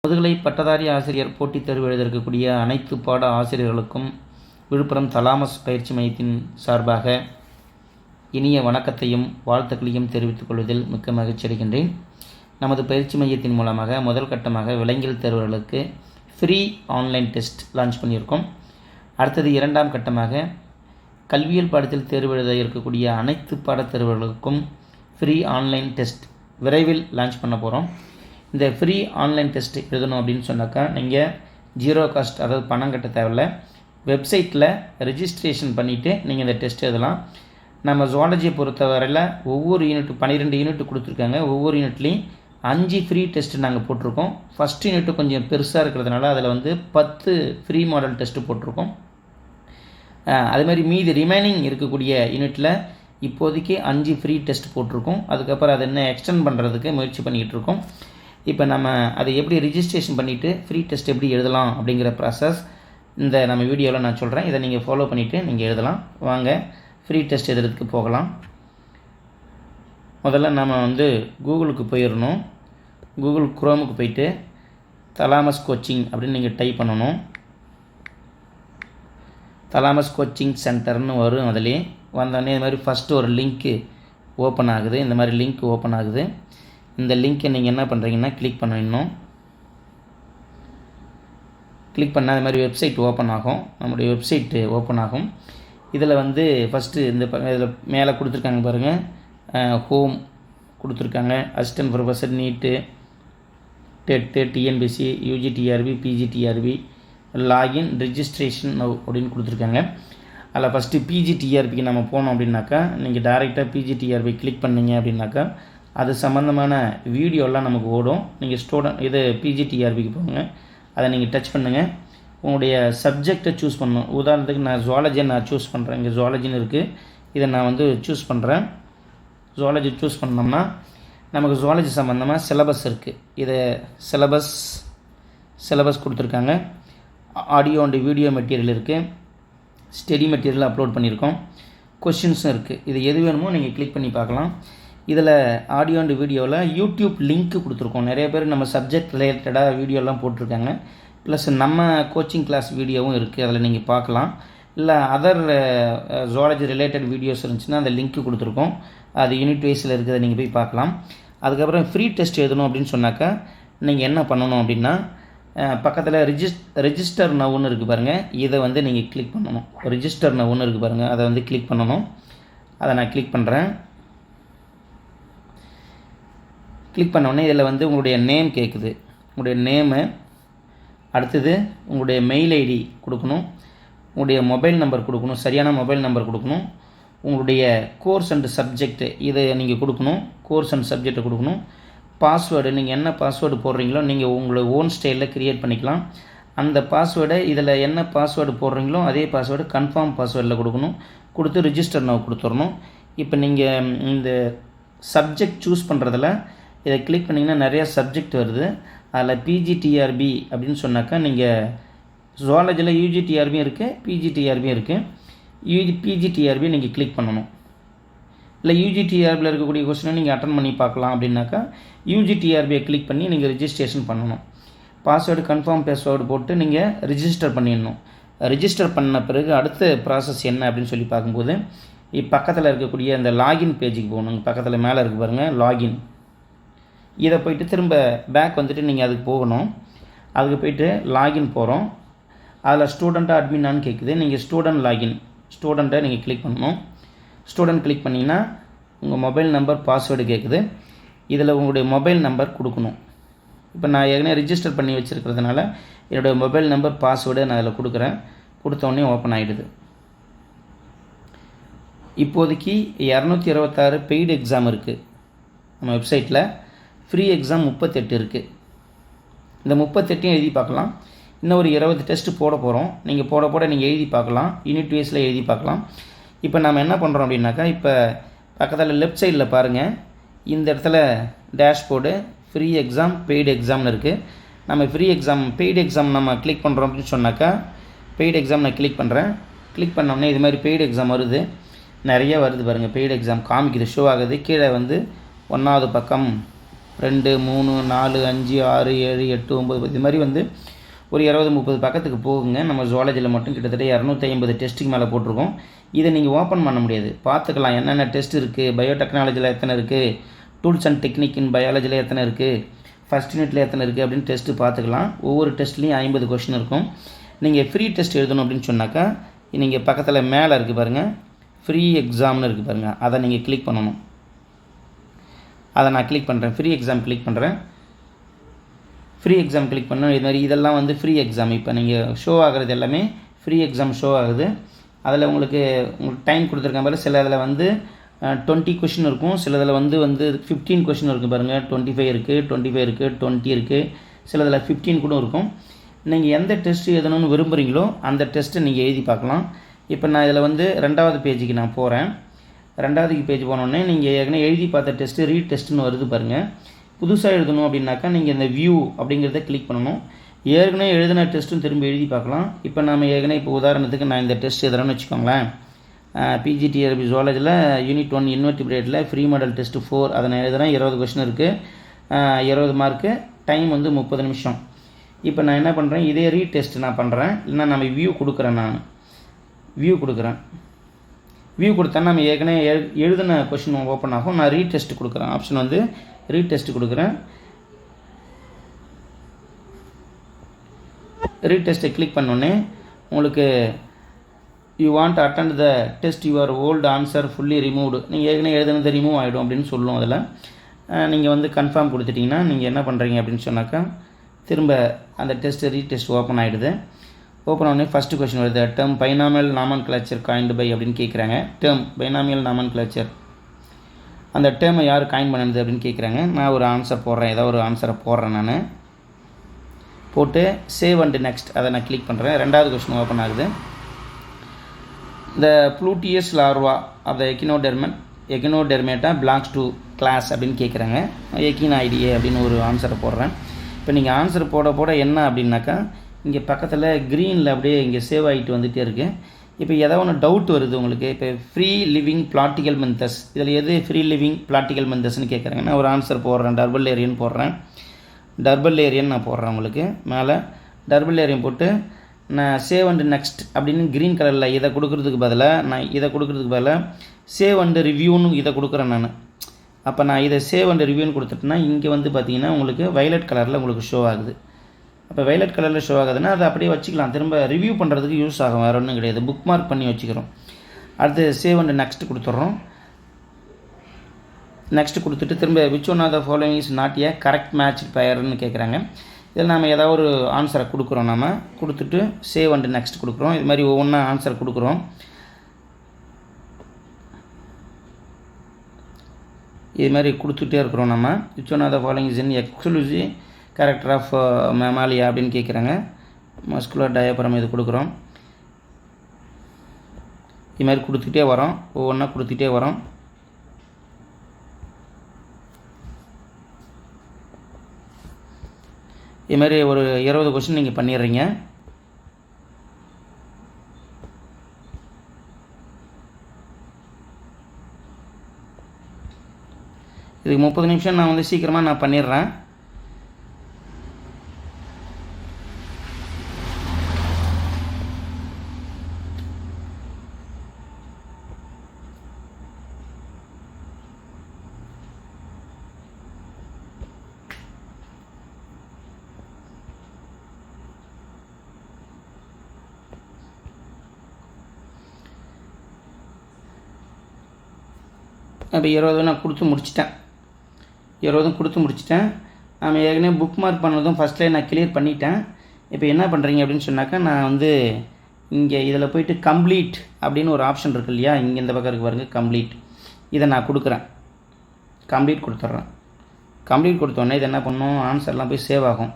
முதுகலை பட்டதாரி ஆசிரியர் போட்டித் தேர்வு எழுதியிருக்கக்கூடிய அனைத்து பாட ஆசிரியர்களுக்கும் விழுப்புரம் தலாமஸ் பயிற்சி மையத்தின் சார்பாக இனிய வணக்கத்தையும் வாழ்த்துக்களையும் தெரிவித்துக் கொள்வதில் மிக்க மகிழ்ச்சி அடைகின்றேன். நமது பயிற்சி மையத்தின் மூலமாக முதல் கட்டமாக விலங்கியல் தேர்வுகளுக்கு ஃப்ரீ ஆன்லைன் டெஸ்ட் லான்ச் பண்ணியிருக்கோம். அடுத்தது இரண்டாம் கட்டமாக கல்வியியல் பாடத்தில் தேர்வு எழுத இருக்கக்கூடிய அனைத்து பாடத் தேர்வுகளுக்கும் ஃப்ரீ ஆன்லைன் டெஸ்ட் விரைவில் லான்ச் பண்ண போகிறோம். இந்த ஃப்ரீ ஆன்லைன் டெஸ்ட் எழுதணும் அப்படின்னு சொன்னாக்கா நீங்கள் ஜீரோ காஸ்ட், அதாவது பணம் கட்ட தேவையில்லை. வெப்சைட்டில் ரெஜிஸ்ட்ரேஷன் பண்ணிவிட்டு நீங்கள் இந்த டெஸ்ட் எழுதலாம். நம்ம ஜுவாலஜியை பொறுத்தவரையில் ஒவ்வொரு யூனிட் 12 யூனிட் கொடுத்துருக்காங்க. ஒவ்வொரு யூனிட்லேயும் 5 ஃப்ரீ டெஸ்ட்டு நாங்கள் போட்டிருக்கோம். ஃபஸ்ட் யூனிட்டு கொஞ்சம் பெருசாக இருக்கிறதுனால அதில் 10 ஃப்ரீ மாடல் டெஸ்ட்டு போட்டிருக்கோம். அதுமாதிரி மீதி ரிமைனிங் இருக்கக்கூடிய யூனிட்டில் இப்போதைக்கு 5 ஃப்ரீ டெஸ்ட் போட்டிருக்கோம். அதுக்கப்புறம் அதை என்ன எக்ஸ்டெண்ட் பண்ணுறதுக்கு முயற்சி பண்ணிக்கிட்டு இருக்கோம். இப்போ நம்ம அதை எப்படி ரிஜிஸ்ட்ரேஷன் பண்ணிவிட்டு ஃப்ரீ டெஸ்ட் எப்படி எழுதலாம் அப்படிங்கிற ப்ராசஸ் இந்த நம்ம வீடியோவில் நான் சொல்கிறேன். இதை நீங்கள் ஃபாலோ பண்ணிவிட்டு நீங்கள் எழுதலாம். வாங்க ஃப்ரீ டெஸ்ட் எழுதுறதுக்கு போகலாம். முதல்ல நம்ம கூகுளுக்கு போயிடணும். கூகுள் குரோமுக்கு போயிட்டு தலாமஸ் கோச்சிங் அப்படின்னு நீங்கள் டைப் பண்ணணும். தலாமஸ் கோச்சிங் சென்டர்னு வரும். அதிலே வந்தோடனே இது மாதிரி ஃபஸ்ட்டு ஒரு லிங்க்கு ஓப்பன் ஆகுது. இந்த மாதிரி லிங்க் ஓப்பன் ஆகுது. இந்த லிங்க்கை நீங்கள் என்ன பண்ணுறீங்கன்னா கிளிக் பண்ணணும். கிளிக் பண்ணால் அது மாதிரி வெப்சைட் ஓப்பன் ஆகும். நம்முடைய வெப்சைட்டு ஓப்பன் ஆகும். இதில் ஃபஸ்ட்டு இதில் மேலே கொடுத்துருக்காங்க பாருங்கள், ஹோம் கொடுத்துருக்காங்க. Assistant professor, NEET, TET, TNPSC, UGTRB, PGTRB, login, registration now அப்படின்னு கொடுத்துருக்காங்க. அதில் ஃபஸ்ட்டு பிஜிடிஆர்பிக்கு நம்ம போனோம் அப்படின்னாக்கா, நீங்கள் டைரெக்டாக பிஜிடிஆர்பி கிளிக் பண்ணிங்க அப்படின்னாக்கா அது சம்மந்தமான வீடியோலாம் நமக்கு ஓடும். நீங்கள் இது பிஜிடிஆர்பிக்கு போங்க. அதை நீங்கள் டச் பண்ணுங்கள். உங்களுடைய சப்ஜெக்டை சூஸ் பண்ணணும். உதாரணத்துக்கு நான் ஜுவாலஜியை சூஸ் பண்ணுறேன். இங்கே ஜுவாலஜின்னு இருக்குது. இதை நான் சூஸ் பண்ணுறேன். ஜுவாலஜி சூஸ் பண்ணோம்னா நமக்கு ஜுவாலஜி சம்மந்தமாக சிலபஸ் இருக்குது. இதை சிலபஸ் கொடுத்துருக்காங்க. ஆடியோ அண்ட் வீடியோ மெட்டீரியல் இருக்குது. ஸ்டடி மெட்டீரியல் அப்லோட் பண்ணியிருக்கோம். கொஷின்ஸும் இருக்குது. இது எது வேணுமோ நீங்கள் கிளிக் பண்ணி பார்க்கலாம். இதில் ஆடியோ அண்ட் வீடியோவில் யூடியூப் லிங்க்கு கொடுத்துருக்கோம். நிறைய பேர் நம்ம சப்ஜெக்ட் ரிலேட்டடாக வீடியோலாம் போட்டிருக்காங்க. ப்ளஸ் நம்ம கோச்சிங் கிளாஸ் வீடியோவும் இருக்குது. அதில் நீங்கள் பார்க்கலாம். இல்லை அதர் ஜுவாலஜி ரிலேட்டட் வீடியோஸ் இருந்துச்சுன்னா அந்த லிங்க்கு கொடுத்துருக்கோம். அது யூனிட் வைஸில் இருக்கிறத நீங்கள் போய் பார்க்கலாம். அதுக்கப்புறம் ஃப்ரீ டெஸ்ட் எழுதணும் அப்படின்னு சொன்னாக்கா நீங்கள் என்ன பண்ணணும் அப்படின்னா, பக்கத்தில் ரெஜிஸ்டர் நவ்னு இருக்குது பாருங்கள். இதை நீங்கள் கிளிக் பண்ணணும். ரெஜிஸ்டர் நவ்னு இருக்குது பாருங்கள், அதை கிளிக் பண்ணணும். அதை நான் கிளிக் பண்ணுறேன். கிளிக் பண்ணோடனே இதில் உங்களுடைய நேம் கேட்குது. உங்களுடைய நேமு, அடுத்தது உங்களுடைய மெயில் ஐடி கொடுக்கணும். உங்களுடைய மொபைல் நம்பர் கொடுக்கணும். சரியான மொபைல் நம்பர் கொடுக்கணும். உங்களுடைய கோர்ஸ் அண்ட் சப்ஜெக்ட்டு இதை நீங்கள் கொடுக்கணும். கோர்ஸ் அண்ட் சப்ஜெக்டை கொடுக்கணும். பாஸ்வேர்டு, நீங்கள் என்ன பாஸ்வேர்டு போடுறீங்களோ நீங்கள் உங்களோட ஓன் ஸ்டைலில் க்ரியேட் பண்ணிக்கலாம். அந்த பாஸ்வேர்டை இதில் என்ன பாஸ்வேர்டு போடுறீங்களோ அதே பாஸ்வேர்டு கன்ஃபார்ம் பாஸ்வேர்டில் கொடுக்கணும். கொடுத்து ரிஜிஸ்டர் நவ் கொடுத்துடணும். இப்போ நீங்கள் இந்த சப்ஜெக்ட் சூஸ் பண்ணுறதில் இதை கிளிக் பண்ணிங்கன்னா நிறையா சப்ஜெக்ட் வருது. அதில் பிஜிடிஆர்பி அப்படின்னு சொன்னாக்கா நீங்கள் ஜுவாலஜியில் யூஜிடிஆர்பியும் இருக்குது, பிஜிடிஆர்பியும் இருக்குது. பிஜிடிஆர்பி நீங்கள் கிளிக் பண்ணணும். இல்லை யூஜிடிஆர்பியில் இருக்கக்கூடிய கொஸ்டினை நீங்கள் அட்டன் பண்ணி பார்க்கலாம் அப்படின்னாக்கா யூஜிடிஆர்பியை கிளிக் பண்ணி நீங்கள் ரிஜிஸ்ட்ரேஷன் பண்ணணும். பாஸ்வேர்டு கன்ஃபார்ம் பாஸ்வேர்டு போட்டு நீங்கள் ரிஜிஸ்டர் பண்ணிடணும். ரிஜிஸ்டர் பண்ண பிறகு அடுத்த ப்ராசஸ் என்ன அப்படின்னு சொல்லி பார்க்கும்போது பக்கத்தில் இருக்கக்கூடிய அந்த லாகின் பேஜுக்கு போகணும். பக்கத்தில் மேலே இருக்குது பாருங்கள், லாகின். இதை போய்ட்டு திரும்ப பேக் நீங்கள் அதுக்கு போகணும். அதுக்கு போய்ட்டு லாகின் போகிறோம். அதில் ஸ்டூடெண்ட்டாக அட்மினான்னு கேட்குது. நீங்கள் ஸ்டூடெண்ட் லாகின், ஸ்டூடெண்ட்டை நீங்கள் கிளிக் பண்ணணும். ஸ்டூடெண்ட் கிளிக் பண்ணிங்கன்னா உங்கள் மொபைல் நம்பர் பாஸ்வேர்டு கேட்குது. இதில் உங்களுடைய மொபைல் நம்பர் கொடுக்கணும். இப்போ நான் ஏற்கனவே ரிஜிஸ்டர் பண்ணி வச்சுருக்கிறதுனால என்னுடைய மொபைல் நம்பர் பாஸ்வேர்டு நான் அதில் கொடுக்குறேன். கொடுத்தோடனே ஓப்பன் ஆகிடுது. இப்போதைக்கு 226 பெய்டு எக்ஸாம் இருக்குது நம்ம வெப்சைட்டில். ஃப்ரீ எக்ஸாம் 38 இருக்குது. இந்த 38 எழுதி பார்க்கலாம். இன்னும் ஒரு 20 டெஸ்ட்டு போட போகிறோம். நீங்கள் போட நீங்கள் எழுதி பார்க்கலாம். யூனிட் வைஸில் எழுதி பார்க்கலாம். இப்போ நம்ம என்ன பண்ணுறோம் அப்படின்னாக்கா, இப்போ பக்கத்தில் லெஃப்ட் சைடில் பாருங்கள், இந்த இடத்துல டேஷ்போர்டு ஃப்ரீ எக்ஸாம் பெய்டு எக்ஸாம்னு இருக்குது. நம்ம ஃப்ரீ எக்ஸாம் பெய்டு எக்ஸாம் நம்ம கிளிக் பண்ணுறோம் அப்படின்னு சொன்னாக்கா, பெய்டு எக்ஸாம் நான் கிளிக் பண்ணுறேன். கிளிக் பண்ணோடனே இது மாதிரி பெய்டு எக்ஸாம் வருது. நிறைய வருது பாருங்கள். பெய்டு எக்ஸாம் காமிக்குது, ஷோ ஆகுது. கீழே 1வது பக்கம் 2 3 4 5 6 7 8 9 இது மாதிரி வந்து ஒரு 20-30 பக்கத்துக்கு போகுங்க. நம்ம ஜுவாலஜியில் மட்டும் கிட்டத்தட்ட 250 டெஸ்ட்டுக்கு மேலே போட்டிருக்கோம். இதை நீங்கள் ஓப்பன் பண்ண முடியாது, பார்த்துக்கலாம் என்னென்ன டெஸ்ட் இருக்குது, பயோடெக்னாலஜியில் எத்தனை இருக்குது, டூல்ஸ் அண்ட் டெக்னிக் இன் பயாலஜியில் எத்தனை இருக்குது, ஃபஸ்ட் யூனிட்டில் எத்தனை இருக்குது அப்படின்னு டெஸ்ட்டு பார்த்துக்கலாம். ஒவ்வொரு டெஸ்ட்லேயும் 50 கொஷின் இருக்கும். நீங்கள் ஃப்ரீ டெஸ்ட் எழுதணும் அப்படின்னு சொன்னாக்கா நீங்கள் பக்கத்தில் மேலே இருக்குது பாருங்கள், ஃப்ரீ எக்ஸாம்னு இருக்குது பாருங்கள், அதை நீங்கள் கிளிக் பண்ணணும். அதை நான் கிளிக் பண்ணுறேன், ஃப்ரீ எக்ஸாம் கிளிக் பண்ணுறேன். ஃப்ரீ எக்ஸாம் கிளிக் பண்ணணும். இது மாதிரி இதெல்லாம் வந்து ஃப்ரீ எக்ஸாம். இப்போ நீங்கள் ஷோ ஆகிறது எல்லாமே ஃப்ரீ எக்ஸாம் ஷோ ஆகுது. அதில் உங்களுக்கு டைம் கொடுத்துருக்காங்க பாருங்கள். சில இதில் வந்து 20 கொஷின் இருக்கும், சில இதில் வந்து 15 கொஷின் இருக்குது பாருங்கள். 25 இருக்குது, 25 இருக்குது, 20 இருக்குது, சில இதில் 15 கூட இருக்கும். நீங்கள் எந்த டெஸ்ட்டு எழுதணும்னு விரும்புகிறீங்களோ அந்த டெஸ்ட்டை நீங்கள் எழுதி பார்க்கலாம். இப்போ நான் இதில் வந்து 2வது பேஜுக்கு நான் போகிறேன். 2வது பேஜ் போனோடனே நீங்கள் ஏற்கனவே எழுதி பார்த்த டெஸ்ட்டு ரீ டெஸ்ட்டுன்னு வருது பாருங்கள். புதுசாக எழுதணும் அப்படின்னாக்கா நீங்கள் இந்த வியூ அப்படிங்கிறத கிளிக் பண்ணணும். ஏற்கனவே எழுதின டெஸ்ட்டும் திரும்பி எழுதி பார்க்கலாம். இப்போ நம்ம ஏற்கனவே இப்போ உதாரணத்துக்கு நான் இந்த டெஸ்ட் எழுதுறேன்னு வச்சுக்கோங்களேன். பிஜிடிஆர்பி ஜுவாலஜியில் யூனிட் 1 இன்வெர்டிபிரேட்டில் ஃப்ரீ மாடல் டெஸ்ட்டு 4 அதை நான் எழுதுகிறேன். 20 கொஷின் இருக்குது, 20 மார்க்கு, டைம் வந்து 30 நிமிஷம். இப்போ நான் என்ன பண்ணுறேன், இதே ரீ டெஸ்ட் நான் பண்ணுறேன். இல்லைனா நம்ம வியூ கொடுக்குறேன். நான் வியூ கொடுக்குறேன். வியூ கொடுத்தா நம்ம ஏற்கனவே எழுதின கொஷின் ஓப்பன் ஆகும். நான் ரீ டெஸ்ட் கொடுக்குறேன். ஆப்ஷன் வந்து ரீ டெஸ்ட் கொடுக்குறேன். ரீ டெஸ்ட்டை கிளிக் பண்ணோன்னே உங்களுக்கு you want attend the test your old answer fully removed, நீங்கள் ஏற்கனவே எழுதுனது ரிமூவ் ஆகிடும் அப்படின்னு சொல்லுவோம். அதில் நீங்கள் வந்து கன்ஃபார்ம் கொடுத்துட்டிங்கன்னா நீங்கள் என்ன பண்ணுறீங்க அப்படின்னு சொன்னாக்கா திரும்ப அந்த டெஸ்ட் ரீ டெஸ்ட் ஓப்பன் ஆகிடுது. ஓப்பன் ஆனே ஃபஸ்ட்டு கொஸ்டின் வருது, term binomial nomenclature coined by அப்படின்னு கேட்குறாங்க. டேர்ம் பைனாமியல் நாமன்கிளேச்சர், அந்த டேர்மை யார் காயின் பண்ணுது அப்படின்னு கேட்குறாங்க. நான் ஒரு ஆன்சர் போடுறேன், ஏதோ ஒரு ஆன்சரை போடுறேன். நான் போட்டு சேவ் அண்ட் நெக்ஸ்ட் அதை நான் கிளிக் பண்ணுறேன். 2வது கொஸ்டின் ஓப்பன் ஆகுது. இந்த pluteus larva of the echinodermata belongs to class அப்படின்னு கேட்குறாங்க. எக்கினாய்டியே அப்படின்னு ஒரு ஆன்சரை போடுறேன். இப்போ நீங்கள் ஆன்சர் போட என்ன அப்படின்னாக்கா இங்கே பக்கத்தில் க்ரீனில் அப்படியே இங்கே சேவ் ஆகிட்டு வந்துகிட்டே இருக்குது. இப்போ ஏதாவது ஒன்று டவுட் வருது உங்களுக்கு. இப்போ ஃப்ரீ லிவிங் பிளாட்டிக்கல் மெந்தஸ், இதில் எது ஃப்ரீ லிவிங் பிளாட்டிக்கல் மெந்தஸ்ன்னு கேட்குறாங்க. நான் ஒரு ஆன்சர் போடுறேன், டர்பல்லேரியன் போடுறேன். டர்பல்லேரியன் நான் போடுறேன். உங்களுக்கு மேலே டர்பல்லேரியன் போட்டு நான் சேவ் அண்டு நெக்ஸ்ட் அப்படின்னு க்ரீன் கலரில் இதை கொடுக்குறதுக்கு பதிலாக சேவ் அண்டு ரிவ்யூன்னு இதை கொடுக்குறேன் நான். அப்போ நான் இதை சேவ் அண்டு ரிவ்யூன்னு கொடுத்துட்டேன்னா இங்கே வந்து பார்த்தீங்கன்னா உங்களுக்கு வயலட் கலரில் உங்களுக்கு ஷோ ஆகுது. அப்போ வயலட் கலரில் ஷோ ஆகுதுன்னா அதை அப்படியே வச்சுக்கலாம், திரும்ப ரிவ்யூ பண்ணுறதுக்கு யூஸ் ஆகும், வேறு ஒன்றும் கிடையாது. புக் மார்க் பண்ணி வச்சுக்கிறோம். அடுத்து சேவ் அண்டு நெக்ஸ்ட் கொடுத்துட்றோம். நெக்ஸ்ட் கொடுத்துட்டு திரும்ப which one of the following is not a correct match பெயர்னு கேட்குறாங்க. இதில் நம்ம ஏதாவது ஒரு ஆன்சரை கொடுக்குறோம். நம்ம கொடுத்துட்டு சேவ் அண்டு நெக்ஸ்ட் கொடுக்குறோம். இது மாதிரி ஒவ்வொன்றா ஆன்சர் கொடுக்குறோம். இது மாதிரி கொடுத்துட்டே இருக்கிறோம். நம்ம which one of the following is in exclusive character of mammalia அப்படின்னு கேட்குறாங்க. மஸ்குலர் டயப்ரம் இது கொடுக்குறோம். இது மாதிரி கொடுத்துட்டே வரோம், ஒவ்வொன்றா கொடுத்துட்டே வரோம். இது மாதிரி ஒரு 20 கொஸ்டின் நீங்கள் பண்ணிடுறீங்க. இதுக்கு 30 நிமிஷம் நான் வந்து சீக்கிரமாக நான் பண்ணிடுறேன். இப்போ 20 நான் கொடுத்து முடிச்சிட்டேன். 20 கொடுத்து முடிச்சிட்டேன். நம்ம ஏற்கனவே புக் மார்க் பண்ணதும் ஃபஸ்ட்லேயே நான் கிளியர் பண்ணிட்டேன். இப்போ என்ன பண்ணுறீங்க அப்படின்னு சொன்னாக்கா நான் வந்து இங்கே இதில் போய்ட்டு கம்ப்ளீட் அப்படின்னு ஒரு ஆப்ஷன் இருக்குது இல்லையா, இங்கே இந்த பக்கம் இருக்கு பாருங்கள் கம்ப்ளீட், இதை நான் கொடுக்குறேன். கம்ப்ளீட் கொடுத்துட்றேன். கம்ப்ளீட் கொடுத்தோடனே இது என்ன பண்ணணும், ஆன்சர்லாம் போய் சேவ் ஆகும்.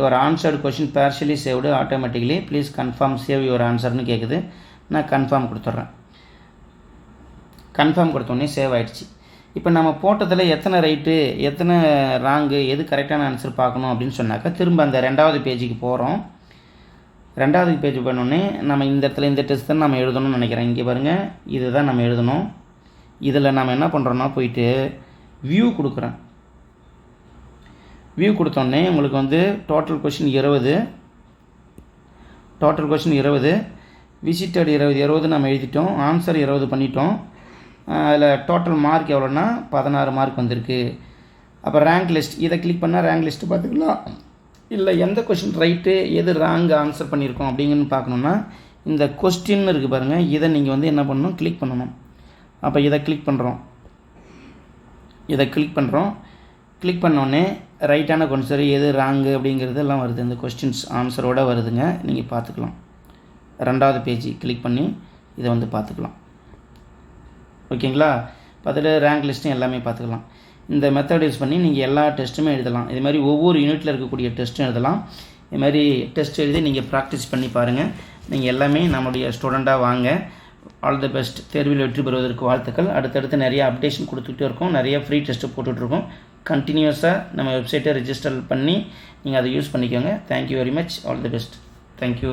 Your answered question partially saved automatically please confirm save your ஆன்சர்னு கேட்குது. நான் கன்ஃபார்ம் கொடுத்துட்றேன். கன்ஃபார்ம் கொடுத்தோடனே சேவ் ஆகிடுச்சு. இப்போ நம்ம போட்டதில் எத்தனை ரைட்டு எத்தனை ராங்கு எது கரெக்டான ஆன்சர் பார்க்கணும் அப்படின்னு சொன்னாக்கா திரும்ப அந்த 2வது பேஜுக்கு போகிறோம். 2வது பேஜ் பண்ணோடனே நம்ம இந்த இடத்துல இந்த டெஸ்ட் தான் நம்ம எழுதணும்னு நினைக்கிறேன். இங்கே பாருங்கள், இது தான் நம்ம எழுதணும். இதில் நம்ம என்ன பண்ணுறோன்னா போயிட்டு வியூ கொடுக்குறேன். வியூ கொடுத்தோடனே உங்களுக்கு வந்து டோட்டல் கொஷின் 20 விசிட்டட் 20 நம்ம எழுதிட்டோம், ஆன்சர் 20 பண்ணிட்டோம். அதில் டோட்டல் மார்க் எவ்வளோன்னா 16 மார்க் வந்திருக்கு. அப்போ ரேங்க் லிஸ்ட், இதை கிளிக் பண்ணால் ரேங்க் லிஸ்ட்டு பார்த்துக்கலாம். இல்லை எந்த கொஷின் ரைட்டு எது ராங்கு ஆன்சர் பண்ணியிருக்கோம் அப்படிங்கன்னு பார்க்கணுன்னா இந்த கொஸ்டின் இருக்குது பாருங்கள், இதை நீங்கள் வந்து என்ன பண்ணணும், கிளிக் பண்ணணும். அப்போ இதை கிளிக் பண்ணுறோம். கிளிக் பண்ணோடனே ரைட்டான கொன்சர் எது ராங்கு அப்படிங்கிறது எல்லாம் வருது. இந்த கொஸ்டின்ஸ் ஆன்சரோடு வருதுங்க, நீங்கள் பார்த்துக்கலாம். 2வது பேஜ் கிளிக் பண்ணி இதை வந்து பார்த்துக்கலாம். ஓகேங்களா? பார்த்துட்டு ரேங்க் லிஸ்ட்டும் எல்லாமே பார்த்துக்கலாம். இந்த மெத்தட் யூஸ் பண்ணி நீங்கள் எல்லா டெஸ்ட்டுமே எழுதலாம். இது மாதிரி ஒவ்வொரு யூனிட்டில் இருக்கக்கூடிய டெஸ்ட்டும் எழுதலாம். இது மாதிரி டெஸ்ட் எழுதி நீங்கள் ப்ராக்டிஸ் பண்ணி பாருங்கள். நீங்கள் எல்லாமே நம்முடைய ஸ்டூடெண்ட்டாக வாங்க. All the best. தேர்வில் வெற்றி பெறுவதற்கு வாழ்த்துக்கள். அடுத்தடுத்து நிறைய அப்டேஷன் கொடுத்துக்கிட்டே இருக்கோம், நிறைய ஃப்ரீ டெஸ்ட்டு போட்டுட்ருக்கோம். கண்டினியூஸாக நம்ம வெப்சைட்டை ரெஜிஸ்டர் பண்ணி நீங்கள் அதை யூஸ் பண்ணிக்கோங்க. Thank you very much. All the best. Thank you.